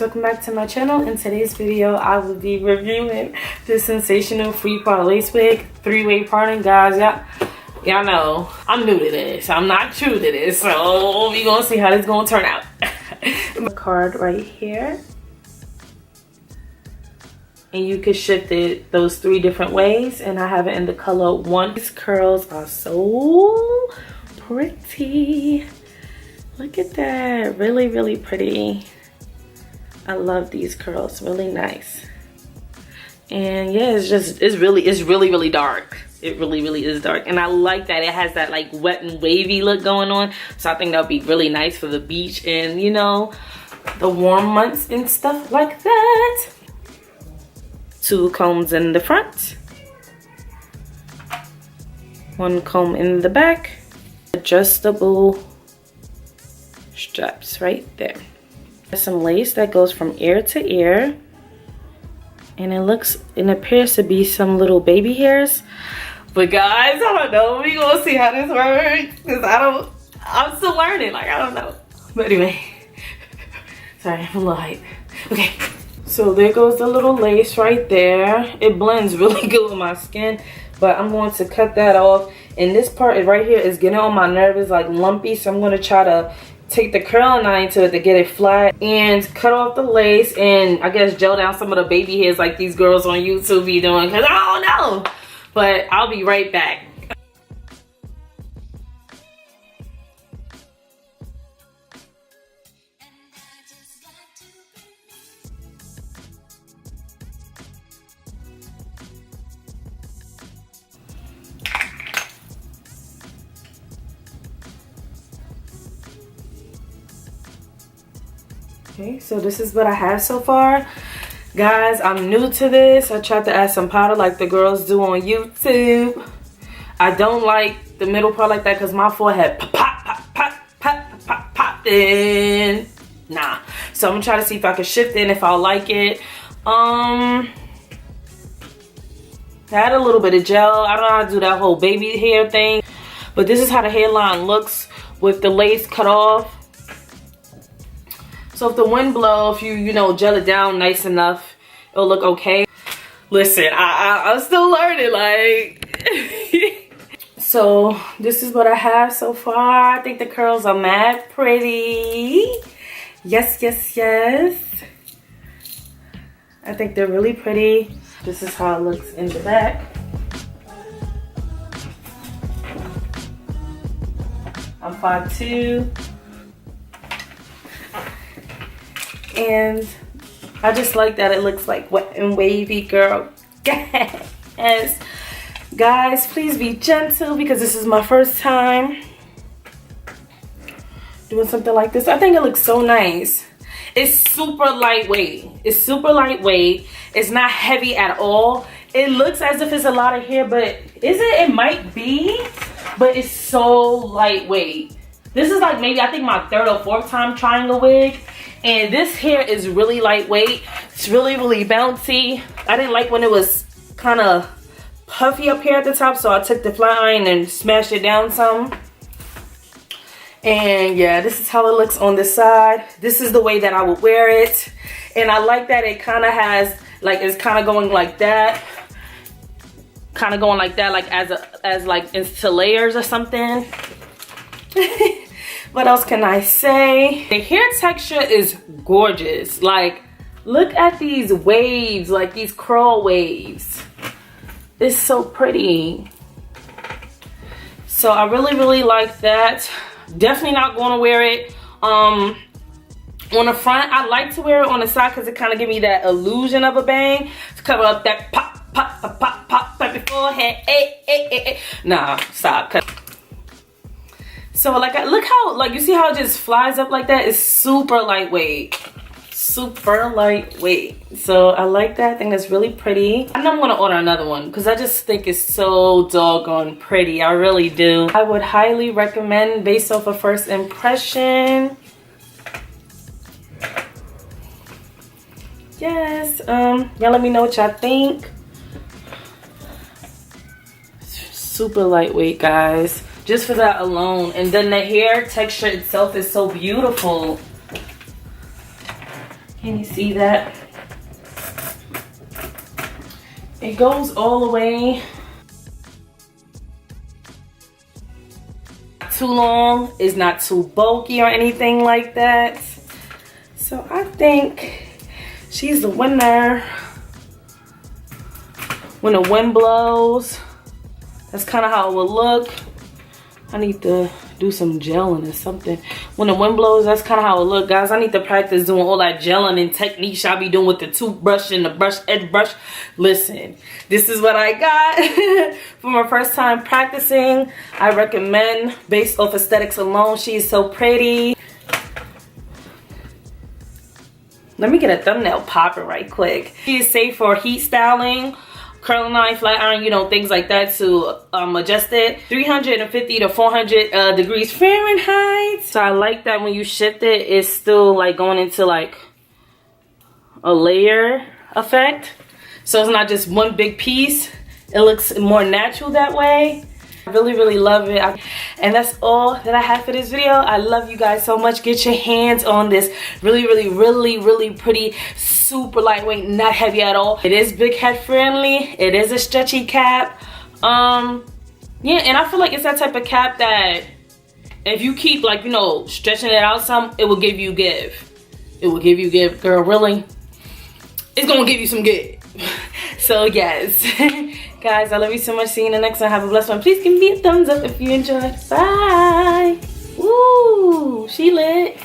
welcome back to my channel. In today's video I will be reviewing the sensational 3-part lace wig 3-way parting. Guys, y'all know I'm new to this, I'm not true to this, so we gonna see how this gonna turn out. The card right here, and you can shift it those 3 different ways, and I have it in the color 1. These curls are so pretty. Look at that, really pretty. I love these curls, really nice. And yeah, it's really dark. It really is dark, and I like that it has that like wet and wavy look going on. So I think that would be really nice for the beach and, you know, the warm months and stuff like that. 2 combs in the front, 1 comb in the back, adjustable straps right there. There's some lace that goes from ear to ear, and it appears to be some little baby hairs. But guys, I don't know, we gonna see how this works, because I'm still learning, like, I don't know. But anyway, sorry, I'm a little hype. Okay, so there goes the little lace right there. It blends really good with my skin, but I'm going to cut that off. And this part right here is getting on my nerves, it's like lumpy, so I'm gonna try to take the curling knife to it to get it flat and cut off the lace, and I guess gel down some of the baby hairs like these girls on YouTube be doing, because I don't know. But I'll be right back. Okay, so this is what I have so far. Guys, I'm new to this. I tried to add some powder like the girls do on YouTube. I don't like the middle part like that because my forehead pop in. Nah. So I'm gonna try to see if I can shift it and if I like it. Add a little bit of gel. I don't know how to do that whole baby hair thing, but this is how the hairline looks with the lace cut off. So if the wind blows, if you know, gel it down nice enough, it'll look okay. Listen, I'm still learning, like. So this is what I have so far. I think the curls are mad pretty. Yes. I think they're really pretty. This is how it looks in the back. I'm 5'2". And I just like that it looks like wet and wavy, girl. Yes. Guys, please be gentle because this is my first time doing something like this. I think it looks so nice. It's super lightweight. It's super lightweight. It's not heavy at all. It looks as if it's a lot of hair, but it might be, but it's so lightweight. This is like maybe I think my 3rd or 4th time trying a wig. And this hair is really lightweight. It's really bouncy. I didn't like when it was kind of puffy up here at the top, so I took the flat iron and smashed it down some. And yeah, this is how it looks on the side. This is the way that I would wear it. And I like that it kind of has, like, it's kind of going like that. Kind of going like that, like as like into layers or something. What else can I say? The hair texture is gorgeous. Like, look at these waves, like these curl waves. It's so pretty. So I really like that. Definitely not going to wear it on the front. I like to wear it on the side because it kind of gives me that illusion of a bang to cover up that pop your forehead. Hey. Nah, stop. So like, look how, like, you see how it just flies up like that? It's super lightweight. Super lightweight. So I like that. I think that's really pretty. I know I'm gonna order another one because I just think it's so doggone pretty. I really do. I would highly recommend based off of first impression. Yes. Y'all let me know what y'all think. Super lightweight, guys. Just for that alone. And then the hair texture itself is so beautiful. Can you see that? It goes all the way. Too long, it's not too bulky or anything like that. So I think she's the winner. When the wind blows, that's kind of how it will look. I need to do some gelling or something. When the wind blows, that's kind of how it look, guys. I need to practice doing all that gelling and techniques I be doing with the toothbrush and the brush, edge brush. Listen, this is what I got for my first time practicing. I recommend, based off aesthetics alone. She is so pretty. Let me get a thumbnail popping right quick. She is safe for heat styling, curling iron, flat iron, you know, things like that to adjust it. 350 to 400 degrees Fahrenheit. So I like that when you shift it, it's still like going into like a layer effect. So it's not just one big piece. It looks more natural that way. I really love it. And that's all that I have for this video. I love you guys so much. Get your hands on this really pretty, super lightweight, not heavy at all. It is big head friendly. It is a stretchy cap. Yeah, and I feel like it's that type of cap that if you keep, like, you know, stretching it out some, it will give you give. It will give you give, girl. Really, it's gonna give you some give. So yes. Guys, I love you so much. See you in the next one. Have a blessed one. Please give me a thumbs up if you enjoyed. Bye. Woo, she lit.